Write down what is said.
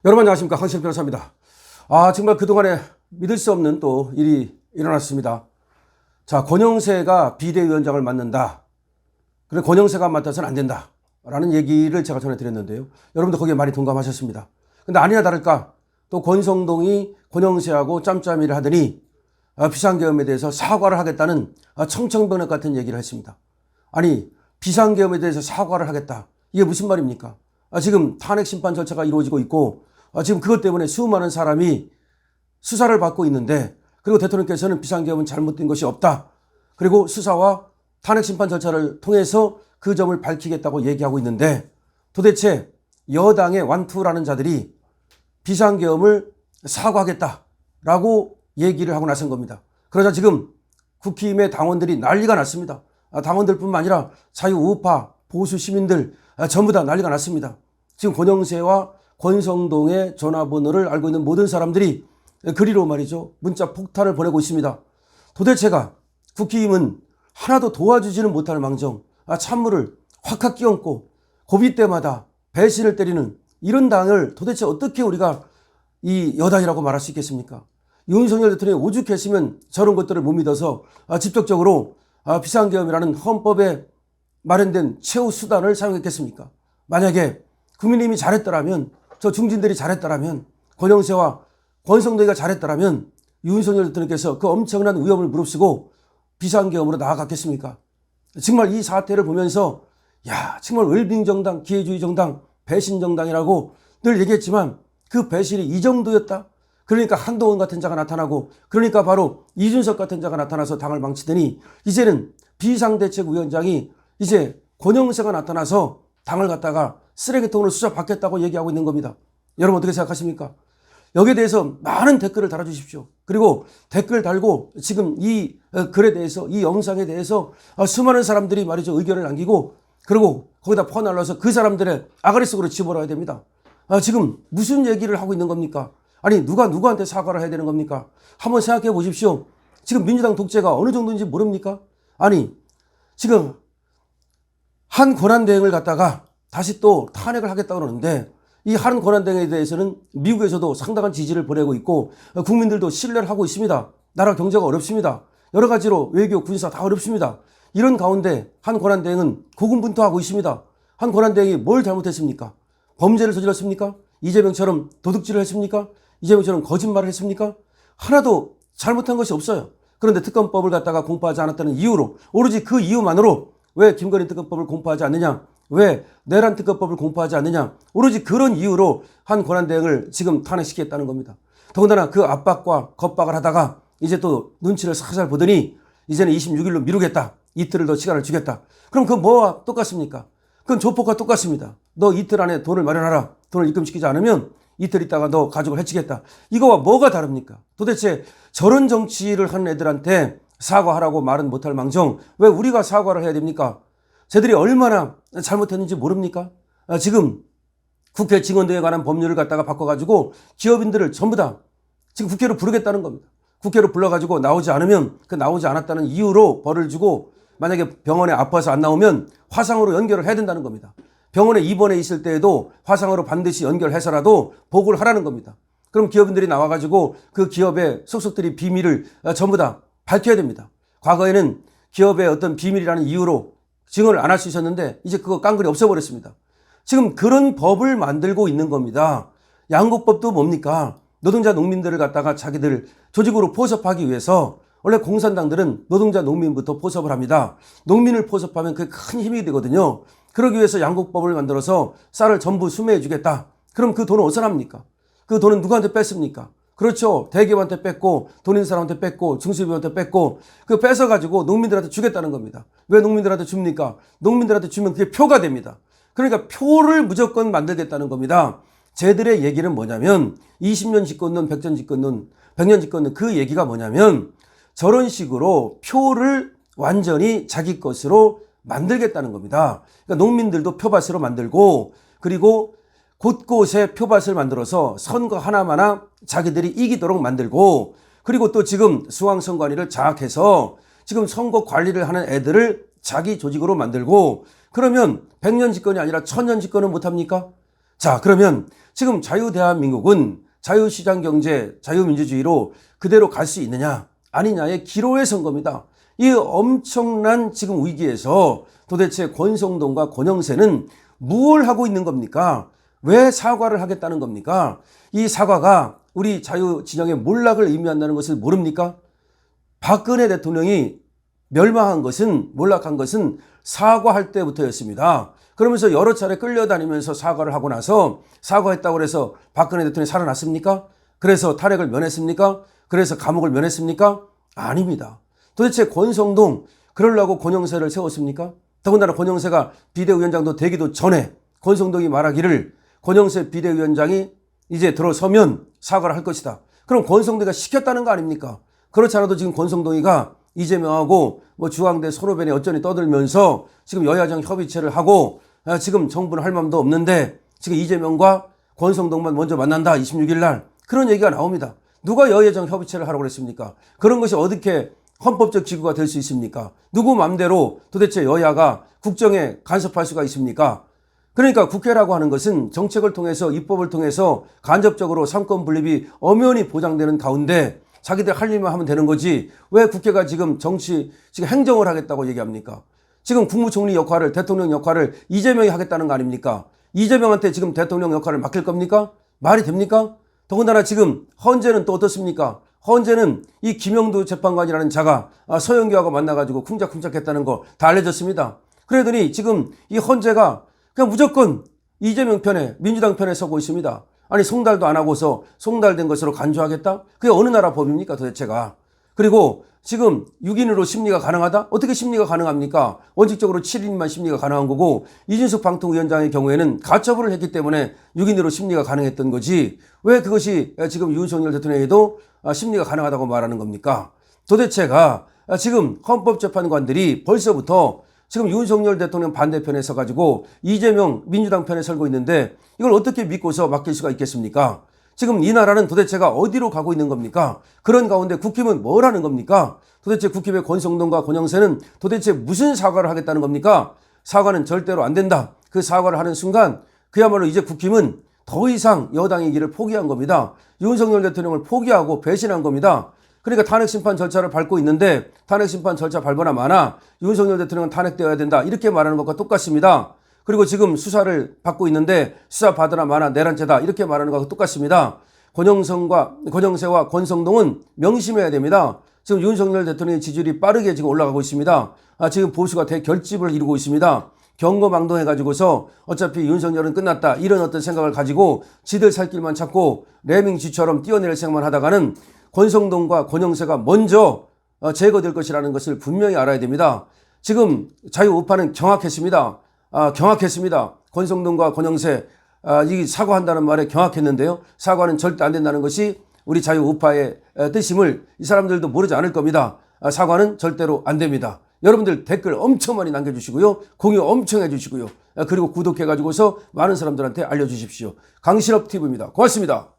여러분 안녕하십니까, 황시혁 변호사입니다. 정말 그동안에 믿을 수 없는 또 일이 일어났습니다. 자, 권영세가 비대위원장을 맡는다. 그래, 권영세가 맡아서는 안 된다 라는 얘기를 제가 전해드렸는데요, 여러분도 거기에 많이 동감하셨습니다. 근데 아니나 다를까 또 권성동이 권영세하고 짬짬이를 하더니 비상계엄에 대해서 사과를 하겠다는 청천벽력 같은 얘기를 했습니다. 아니, 비상계엄에 대해서 사과를 하겠다, 이게 무슨 말입니까? 지금 탄핵심판 절차가 이루어지고 있고, 지금 그것 때문에 수많은 사람이 수사를 받고 있는데, 그리고 대통령께서는 비상계엄은 잘못된 것이 없다, 그리고 수사와 탄핵심판 절차를 통해서 그 점을 밝히겠다고 얘기하고 있는데, 도대체 여당의 완투라는 자들이 비상계엄을 사과하겠다라고 얘기를 하고 나선 겁니다. 그러자 지금 국힘의 당원들이 난리가 났습니다. 당원들뿐만 아니라 자유우파, 보수 시민들 전부 다 난리가 났습니다. 지금 권영세와 권성동의 전화번호를 알고 있는 모든 사람들이 그리로 말이죠, 문자 폭탄을 보내고 있습니다. 도대체가 국힘은 하나도 도와주지는 못할 망정 찬물을 확확 끼얹고 고비 때마다 배신을 때리는 이런 당을 도대체 어떻게 우리가 이 여당이라고 말할 수 있겠습니까? 윤석열 대통령이 오죽했으면 저런 것들을 못 믿어서 직접적으로 비상계엄이라는 헌법에 마련된 최후 수단을 사용했겠습니까? 만약에 국민의힘이 잘했더라면, 저 중진들이 잘했더라면, 권영세와 권성동이가 잘했더라면 윤석열 대통령께서 그 엄청난 위험을 무릅쓰고 비상계엄으로 나아갔겠습니까? 정말 이 사태를 보면서 정말 웰빙정당, 기회주의 정당, 배신정당이라고 늘 얘기했지만 그 배신이 이 정도였다? 그러니까 한동훈 같은 자가 나타나고, 그러니까 바로 이준석 같은 자가 나타나서 당을 망치더니 이제는 비상대책위원장이 이제 권영세가 나타나서 당을 갖다가 쓰레기통으로 수사받겠다고 얘기하고 있는 겁니다. 여러분 어떻게 생각하십니까? 여기에 대해서 많은 댓글을 달아주십시오. 그리고 댓글 달고 지금 이 글에 대해서, 이 영상에 대해서 수많은 사람들이 말이죠, 의견을 남기고, 그리고 거기다 퍼날라서 그 사람들의 아가리 속으로 집어넣어야 됩니다. 지금 무슨 얘기를 하고 있는 겁니까? 아니, 누가 누구한테 사과를 해야 되는 겁니까? 한번 생각해 보십시오. 지금 민주당 독재가 어느 정도인지 모릅니까? 아니, 지금 한 권한대행을 갖다가 다시 또 탄핵을 하겠다고 그러는데, 이 한 권한대행에 대해서는 미국에서도 상당한 지지를 보내고 있고 국민들도 신뢰를 하고 있습니다. 나라 경제가 어렵습니다. 여러 가지로 외교, 군사 다 어렵습니다. 이런 가운데 한 권한대행은 고군분투하고 있습니다. 한 권한대행이 뭘 잘못했습니까? 범죄를 저질렀습니까? 이재명처럼 도둑질을 했습니까? 이재명처럼 거짓말을 했습니까? 하나도 잘못한 것이 없어요. 그런데 특검법을 갖다가 공포하지 않았다는 이유로, 오로지 그 이유만으로 왜 김건희 특검법을 공포하지 않느냐, 왜 내란 특검법을 공포하지 않느냐, 오로지 그런 이유로 한 권한대행을 지금 탄핵시키겠다는 겁니다. 더군다나 그 압박과 겁박을 하다가 이제 또 눈치를 살살 보더니 이제는 26일로 미루겠다, 이틀을 더 시간을 주겠다. 그럼 그건 뭐와 똑같습니까? 그건 조폭과 똑같습니다. 너 이틀 안에 돈을 마련하라, 돈을 입금시키지 않으면 이틀 있다가 너 가족을 해치겠다. 이거와 뭐가 다릅니까? 도대체 저런 정치를 하는 애들한테 사과하라고 말은 못할 망정 왜 우리가 사과를 해야 됩니까? 쟤들이 얼마나 잘못했는지 모릅니까? 지금 국회 증언등에 관한 법률을 갖다가 바꿔가지고 기업인들을 전부 다 지금 국회로 부르겠다는 겁니다. 국회로 불러가지고 나오지 않으면 그 나오지 않았다는 이유로 벌을 주고, 만약에 병원에 아파서 안 나오면 화상으로 연결을 해야 된다는 겁니다. 병원에 입원해 있을 때에도 화상으로 반드시 연결해서라도 보고를 하라는 겁니다. 그럼 기업인들이 나와가지고 그 기업의 속속들이 비밀을 전부 다 밝혀야 됩니다. 과거에는 기업의 어떤 비밀이라는 이유로 증언을 안 할 수 있었는데 이제 그거 깡그리 없애버렸습니다. 지금 그런 법을 만들고 있는 겁니다. 양곡법도 뭡니까? 노동자 농민들을 갖다가 자기들 조직으로 포섭하기 위해서, 원래 공산당들은 노동자 농민부터 포섭을 합니다. 농민을 포섭하면 그게 큰 힘이 되거든요. 그러기 위해서 양곡법을 만들어서 쌀을 전부 수매해 주겠다. 그럼 그 돈은 어디서 납니까? 그 돈은 누구한테 뺐습니까? 그렇죠. 대기업한테 뺐고, 돈 있는 사람한테 뺐고, 중소기업한테 뺐고, 그 뺏어가지고 농민들한테 주겠다는 겁니다. 왜 농민들한테 줍니까? 농민들한테 주면 그게 표가 됩니다. 그러니까 표를 무조건 만들겠다는 겁니다. 쟤들의 얘기는 뭐냐면 20년 집권론, 100년 집권론, 100년 집권론, 그 얘기가 뭐냐면 저런 식으로 표를 완전히 자기 것으로 만들겠다는 겁니다. 그러니까 농민들도 표밭으로 만들고, 그리고 곳곳에 표밭을 만들어서 선거 하나마나 자기들이 이기도록 만들고, 그리고 또 지금 수왕선관위를 장악해서 지금 선거 관리를 하는 애들을 자기 조직으로 만들고, 그러면 100년 집권이 아니라 1000년 집권은 못합니까? 자, 그러면 지금 자유대한민국은 자유시장경제, 자유민주주의로 그대로 갈 수 있느냐 아니냐의 기로에 선 겁니다. 이 엄청난 지금 위기에서 도대체 권성동과 권영세는 무엇을 하고 있는 겁니까? 왜 사과를 하겠다는 겁니까? 이 사과가 우리 자유진영의 몰락을 의미한다는 것을 모릅니까? 박근혜 대통령이 멸망한 것은, 몰락한 것은 사과할 때부터였습니다. 그러면서 여러 차례 끌려다니면서 사과를 하고 나서 사과했다고 해서 박근혜 대통령이 살아났습니까? 그래서 탄핵을 면했습니까? 그래서 감옥을 면했습니까? 아닙니다. 도대체 권성동 그러려고 권영세를 세웠습니까? 더군다나 권영세가 비대위원장도 되기도 전에 권성동이 말하기를 권영세 비대위원장이 이제 들어서면 사과를 할 것이다. 그럼 권성동이가 시켰다는 거 아닙니까? 그렇지 않아도 지금 권성동이가 이재명하고 뭐 주황대 손오변에 어쩌니 떠들면서 지금 여야정 협의체를 하고 지금 정부는 할 마음도 없는데 지금 이재명과 권성동만 먼저 만난다 26일 날 그런 얘기가 나옵니다. 누가 여야정 협의체를 하라고 그랬습니까? 그런 것이 어떻게 헌법적 기구가 될 수 있습니까? 누구 맘대로 도대체 여야가 국정에 간섭할 수가 있습니까? 그러니까 국회라고 하는 것은 정책을 통해서 입법을 통해서 간접적으로 상권 분립이 엄연히 보장되는 가운데 자기들 할 일만 하면 되는 거지 왜 국회가 지금 지금 행정을 하겠다고 얘기합니까? 지금 국무총리 역할을, 대통령 역할을 이재명이 하겠다는 거 아닙니까? 이재명한테 지금 대통령 역할을 맡길 겁니까? 말이 됩니까? 더군다나 지금 헌재는 또 어떻습니까? 헌재는 이 김영두 재판관이라는 자가 서영교하고 만나가지고 쿵짝쿵짝 했다는 거 다 알려졌습니다. 그러더니 지금 이 헌재가 그냥 무조건 이재명 편에, 민주당 편에 서고 있습니다. 아니 송달도 안 하고서 송달된 것으로 간주하겠다? 그게 어느 나라 법입니까 도대체가? 그리고 지금 6인으로 심리가 가능하다? 어떻게 심리가 가능합니까? 원칙적으로 7인만 심리가 가능한 거고 이준석 방통위원장의 경우에는 가처분을 했기 때문에 6인으로 심리가 가능했던 거지 왜 그것이 지금 윤석열 대통령에도 심리가 가능하다고 말하는 겁니까? 도대체가 지금 헌법재판관들이 벌써부터 지금 윤석열 대통령 반대편에 서가지고 이재명 민주당 편에 설고 있는데 이걸 어떻게 믿고서 맡길 수가 있겠습니까? 지금 이 나라는 도대체가 어디로 가고 있는 겁니까? 그런 가운데 국힘은 뭘 하는 겁니까? 도대체 국힘의 권성동과 권영세는 도대체 무슨 사과를 하겠다는 겁니까? 사과는 절대로 안 된다. 그 사과를 하는 순간 그야말로 이제 국힘은 더 이상 여당의 길을 포기한 겁니다. 윤석열 대통령을 포기하고 배신한 겁니다. 그러니까 탄핵심판 절차를 밟고 있는데 탄핵심판 절차 밟거나 마나 윤석열 대통령은 탄핵되어야 된다. 이렇게 말하는 것과 똑같습니다. 그리고 지금 수사를 받고 있는데 수사 받으나 마나 내란죄다. 이렇게 말하는 것과 똑같습니다. 권영세와 권성동은 명심해야 됩니다. 지금 윤석열 대통령의 지지율이 빠르게 지금 올라가고 있습니다. 지금 보수가 대결집을 이루고 있습니다. 경거망동해가지고서 어차피 윤석열은 끝났다. 이런 어떤 생각을 가지고 지들 살 길만 찾고 레밍쥐처럼 뛰어낼 생각만 하다가는 권성동과 권영세가 먼저 제거될 것이라는 것을 분명히 알아야 됩니다. 지금 자유우파는 경악했습니다. 경악했습니다. 권성동과 권영세 이 사과한다는 말에 경악했는데요. 사과는 절대 안 된다는 것이 우리 자유우파의 뜻임을 이 사람들도 모르지 않을 겁니다. 사과는 절대로 안 됩니다. 여러분들 댓글 엄청 많이 남겨주시고요. 공유 엄청 해주시고요. 그리고 구독해가지고서 많은 사람들한테 알려주십시오. 강신업 TV입니다. 고맙습니다.